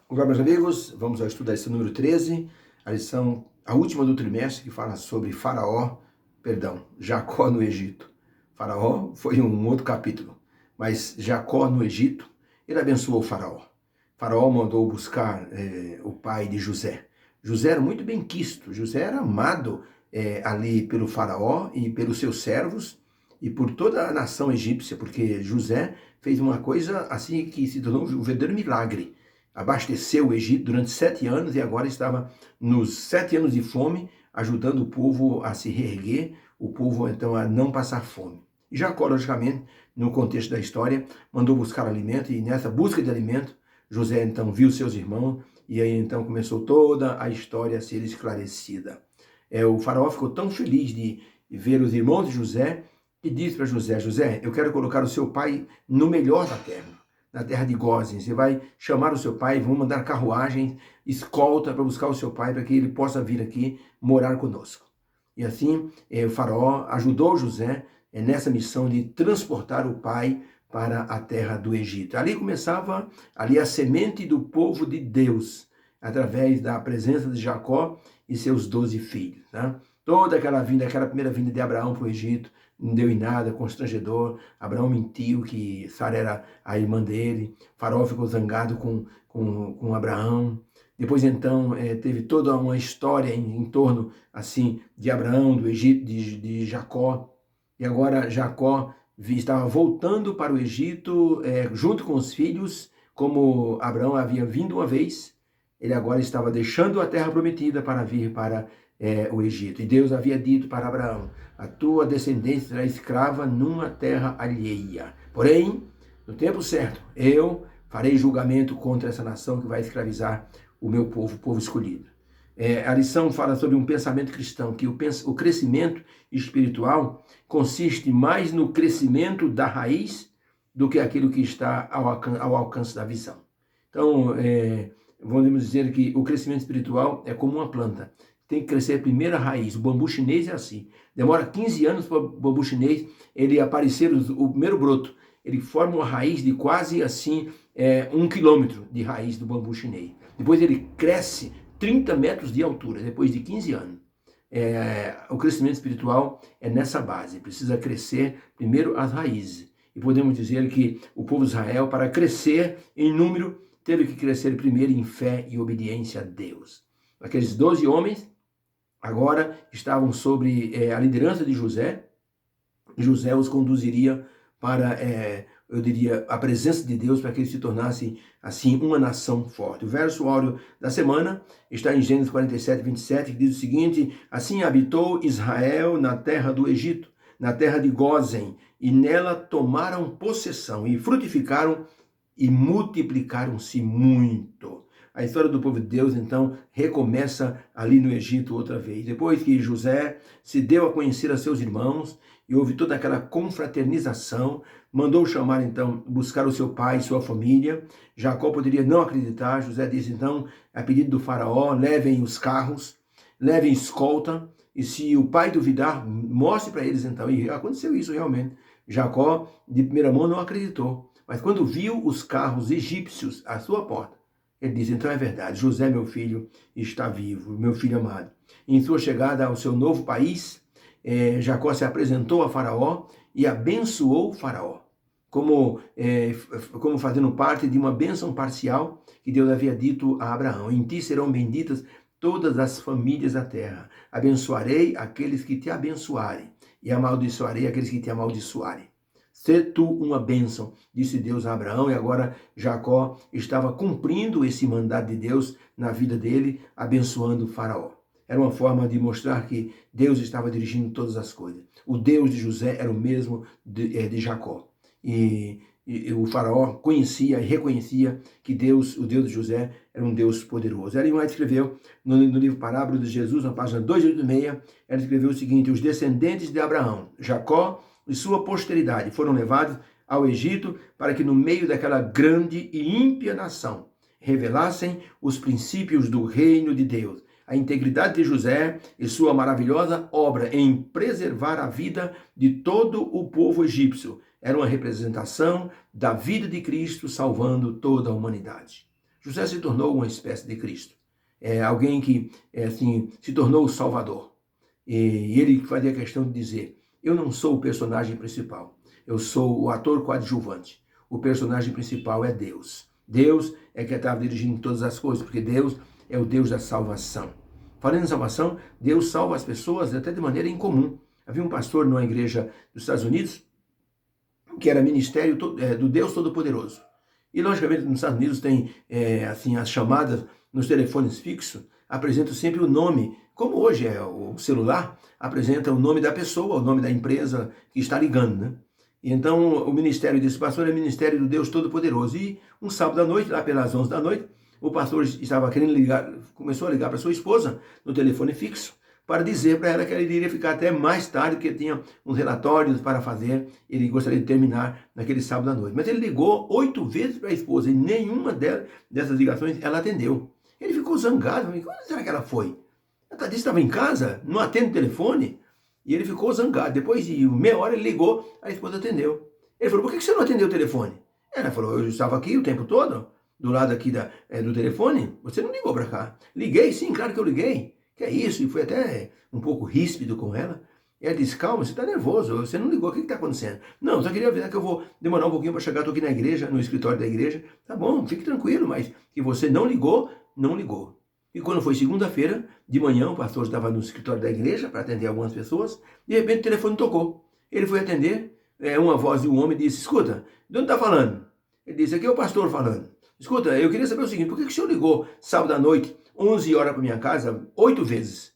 Olá, meus amigos, vamos ao estudo da lição número 13, a última do trimestre, que fala sobre Jacó no Egito. Faraó foi um outro capítulo, mas Jacó no Egito, ele abençoou o Faraó. Faraó mandou buscar o pai de José. José era muito bem quisto, José era amado ali pelo Faraó e pelos seus servos e por toda a nação egípcia, porque José fez uma coisa assim que se tornou um verdadeiro milagre. Abasteceu o Egito durante 7 anos e agora estava nos 7 anos de fome, ajudando o povo a se reerguer, o povo então a não passar fome. E Jacó, logicamente, no contexto da história, mandou buscar alimento e nessa busca de alimento, José então viu seus irmãos e aí então começou toda a história a ser esclarecida. O faraó ficou tão feliz de ver os irmãos de José que disse para José: José, eu quero colocar o seu pai no melhor da terra, na terra de Gósen. Você vai chamar o seu pai, vão mandar carruagens, escolta para buscar o seu pai, para que ele possa vir aqui morar conosco. E assim, o faraó ajudou José nessa missão de transportar o pai para a terra do Egito. Ali começava a semente do povo de Deus, através da presença de Jacó e seus 12 filhos. Né? Toda aquela primeira vinda de Abraão para o Egito, não deu em nada, constrangedor. Abraão mentiu que Sara era a irmã dele. Faraó ficou zangado com Abraão. Depois então teve toda uma história em torno assim de Abraão, do Egito, de Jacó. E agora Jacó estava voltando para o Egito junto com os filhos, como Abraão havia vindo uma vez. Ele agora estava deixando a terra prometida para vir para o Egito. E Deus havia dito para Abraão: a tua descendência será escrava numa terra alheia. Porém, no tempo certo, eu farei julgamento contra essa nação que vai escravizar o meu povo, o povo escolhido. A lição fala sobre um pensamento cristão, que o crescimento espiritual consiste mais no crescimento da raiz do que aquilo que está ao alcance da visão. Então, vamos dizer que o crescimento espiritual é como uma planta. Tem que crescer a primeira raiz. O bambu chinês é assim. Demora 15 anos para o bambu chinês ele aparecer o primeiro broto. Ele forma uma raiz de quase assim 1 quilômetro de raiz do bambu chinês. Depois ele cresce 30 metros de altura, depois de 15 anos. O crescimento espiritual é nessa base. Precisa crescer primeiro as raízes. E podemos dizer que o povo de Israel, para crescer em número, teve que crescer primeiro em fé e obediência a Deus. Aqueles 12 homens agora estavam sob a liderança de José. José os conduziria para, eu diria, a presença de Deus, para que eles se tornassem, assim, uma nação forte. O verso áureo da semana está em Gênesis 47, 27, que diz o seguinte: assim habitou Israel na terra do Egito, na terra de Gósen, e nela tomaram possessão, e frutificaram, e multiplicaram-se muito. A história do povo de Deus, então, recomeça ali no Egito outra vez. Depois que José se deu a conhecer a seus irmãos e houve toda aquela confraternização, mandou chamar, então, buscar o seu pai e sua família. Jacó poderia não acreditar. José disse, então, a pedido do faraó, levem os carros, levem escolta, e se o pai duvidar, mostre para eles, então. E aconteceu isso realmente. Jacó, de primeira mão, não acreditou. Mas quando viu os carros egípcios à sua porta, ele diz, então é verdade, José, meu filho, está vivo, meu filho amado. Em sua chegada ao seu novo país, Jacó se apresentou a Faraó e abençoou o Faraó, como fazendo parte de uma bênção parcial que Deus havia dito a Abraão. Em ti serão benditas todas as famílias da terra. Abençoarei aqueles que te abençoarem e amaldiçoarei aqueles que te amaldiçoarem. Sê tu uma bênção, disse Deus a Abraão, e agora Jacó estava cumprindo esse mandato de Deus na vida dele, abençoando o faraó. Era uma forma de mostrar que Deus estava dirigindo todas as coisas. O Deus de José era o mesmo de Jacó. E o faraó conhecia e reconhecia que Deus, o Deus de José, era um Deus poderoso. Ellen White escreveu no livro Parábola de Jesus, na página 286, ela escreveu o seguinte: os descendentes de Abraão, Jacó e sua posteridade foram levados ao Egito para que no meio daquela grande e ímpia nação revelassem os princípios do reino de Deus, a integridade de José e sua maravilhosa obra em preservar a vida de todo o povo egípcio. Era uma representação da vida de Cristo salvando toda a humanidade. José se tornou uma espécie de Cristo. É alguém que assim, se tornou o Salvador. E ele fazia questão de dizer, eu não sou o personagem principal, eu sou o ator coadjuvante. O personagem principal é Deus. Deus é que estava dirigindo todas as coisas, porque Deus é o Deus da salvação. Falando em salvação, Deus salva as pessoas até de maneira incomum. Havia um pastor numa igreja dos Estados Unidos que era ministério do Deus Todo-Poderoso. E, logicamente, nos Estados Unidos tem assim, as chamadas nos telefones fixos, apresentam sempre o nome, como hoje é o celular, apresenta o nome da pessoa, o nome da empresa que está ligando, né? E então, o ministério desse pastor é o ministério do Deus Todo-Poderoso. E um sábado à noite, lá pelas 11 da noite, o pastor estava querendo ligar, começou a ligar para sua esposa no telefone fixo, para dizer para ela que ele iria ficar até mais tarde, porque tinha uns relatórios para fazer, ele gostaria de terminar naquele sábado à noite. Mas ele ligou 8 vezes para a esposa e nenhuma dessas ligações ela atendeu. Ele ficou zangado, onde será que ela foi? Ela disse que estava em casa, não atende o telefone, e ele ficou zangado. Depois de meia hora ele ligou, a esposa atendeu. Ele falou, por que você não atendeu o telefone? Ela falou, eu estava aqui o tempo todo, do lado aqui do telefone, você não ligou para cá. Liguei, sim, claro que eu liguei. Que é isso? E foi até um pouco ríspido com ela. E ela disse, calma, você está nervoso, você não ligou, o que está acontecendo? Não, só queria avisar que eu vou demorar um pouquinho para chegar, estou aqui na igreja, no escritório da igreja. Tá bom, fique tranquilo, mas que você não ligou, não ligou. E quando foi segunda-feira, de manhã, o pastor estava no escritório da igreja para atender algumas pessoas, de repente o telefone tocou. Ele foi atender, uma voz de um homem disse, escuta, de onde está falando? Ele disse, aqui é o pastor falando. Escuta, eu queria saber o seguinte, por que o senhor ligou sábado à noite, 11 horas para minha casa, 8 vezes?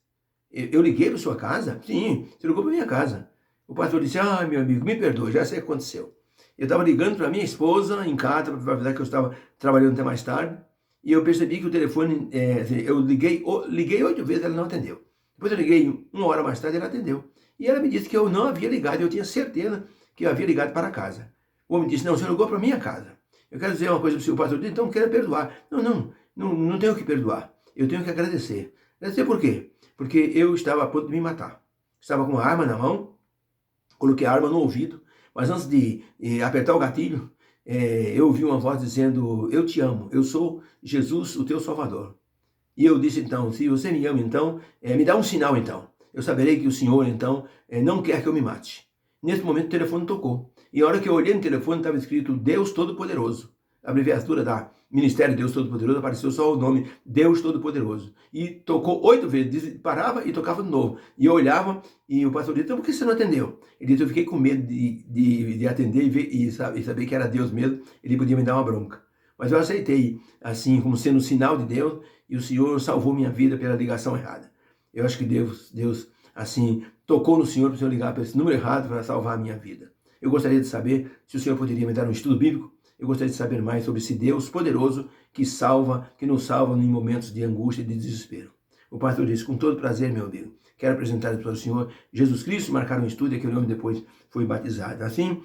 Eu liguei para sua casa? Sim, você ligou para minha casa. O pastor disse, meu amigo, me perdoe, já sei o que aconteceu. Eu estava ligando para minha esposa em casa, para avisar que eu estava trabalhando até mais tarde, e eu percebi que o telefone, eu liguei 8 vezes, ela não atendeu. Depois eu liguei 1 hora mais tarde, ela atendeu. E ela me disse que eu não havia ligado, eu tinha certeza que eu havia ligado para casa. O homem disse, não, você ligou para minha casa. Eu quero dizer uma coisa para o senhor, pastor, então quero perdoar. Não tenho que perdoar, eu tenho que agradecer. Agradecer por quê? Porque eu estava a ponto de me matar. Estava com uma arma na mão, coloquei a arma no ouvido, mas antes de apertar o gatilho, eu ouvi uma voz dizendo, eu te amo, eu sou Jesus, o teu Salvador. E eu disse então, se você me ama então, me dá um sinal então. Eu saberei que o Senhor então não quer que eu me mate. Nesse momento o telefone tocou. E a hora que eu olhei no telefone estava escrito Deus Todo-Poderoso. A abreviatura da Ministério Deus Todo-Poderoso, apareceu só o nome Deus Todo-Poderoso. E tocou 8 vezes, parava e tocava de novo. E eu olhava e o pastor disse, então por que você não atendeu? Ele disse, eu fiquei com medo de atender e saber que era Deus mesmo, ele podia me dar uma bronca. Mas eu aceitei, assim, como sendo um sinal de Deus, e o Senhor salvou minha vida pela ligação errada. Eu acho que Deus assim, tocou no Senhor para o Senhor ligar para esse número errado para salvar a minha vida. Eu gostaria de saber se o Senhor poderia me dar um estudo bíblico. Eu gostaria de saber mais sobre esse Deus poderoso que nos salva em momentos de angústia e de desespero. O pastor disse, com todo prazer, meu amigo, quero apresentar para o Senhor Jesus Cristo, marcar um estudo e aquele homem depois foi batizado. Assim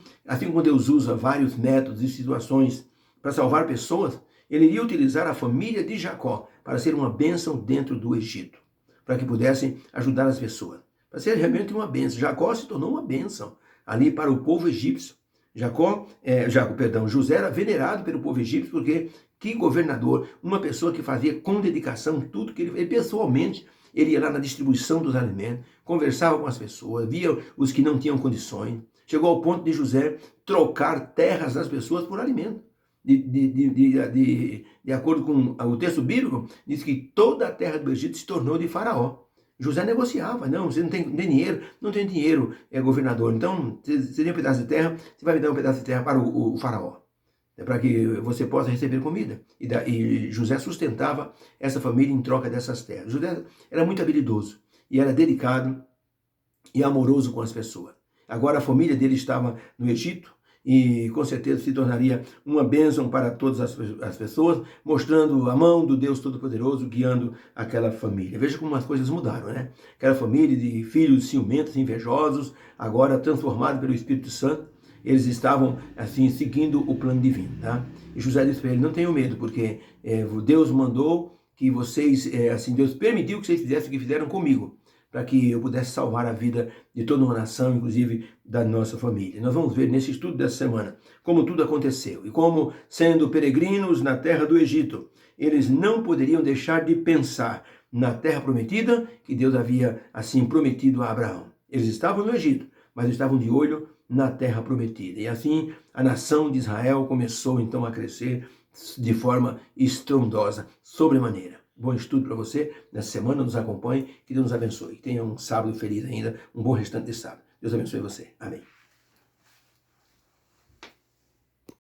como Deus usa vários métodos e situações para salvar pessoas, ele iria utilizar a família de Jacó para ser uma bênção dentro do Egito, para que pudessem ajudar as pessoas, para ser realmente uma bênção. Jacó se tornou uma bênção ali para o povo egípcio. José era venerado pelo povo egípcio porque que governador, uma pessoa que fazia com dedicação tudo que ele pessoalmente, ele ia lá na distribuição dos alimentos, conversava com as pessoas, via os que não tinham condições. Chegou ao ponto de José trocar terras das pessoas por alimento. De acordo com o texto bíblico, diz que toda a terra do Egito se tornou de Faraó. José negociava, não, você não tem dinheiro, não tem dinheiro, governador, então você tem um pedaço de terra, você vai me dar um pedaço de terra para o faraó, para que você possa receber comida. E José sustentava essa família em troca dessas terras. José era muito habilidoso e era dedicado e amoroso com as pessoas. Agora a família dele estava no Egito, e com certeza se tornaria uma bênção para todas as pessoas, mostrando a mão do Deus Todo-Poderoso guiando aquela família. Veja como as coisas mudaram, né? Aquela família de filhos ciumentos, invejosos, agora transformados pelo Espírito Santo, eles estavam assim seguindo o plano divino, tá? E José disse para ele, não tenham medo, porque Deus mandou que vocês, Deus permitiu que vocês fizessem o que fizeram comigo, para que eu pudesse salvar a vida de toda uma nação, inclusive da nossa família. Nós vamos ver nesse estudo dessa semana como tudo aconteceu e como, sendo peregrinos na terra do Egito, eles não poderiam deixar de pensar na terra prometida que Deus havia assim prometido a Abraão. Eles estavam no Egito, mas estavam de olho na terra prometida. E assim a nação de Israel começou então a crescer de forma estrondosa, sobremaneira. Bom estudo para você. Nessa semana nos acompanhe. Que Deus nos abençoe. Tenha um sábado feliz ainda. Um bom restante de sábado. Deus abençoe você. Amém.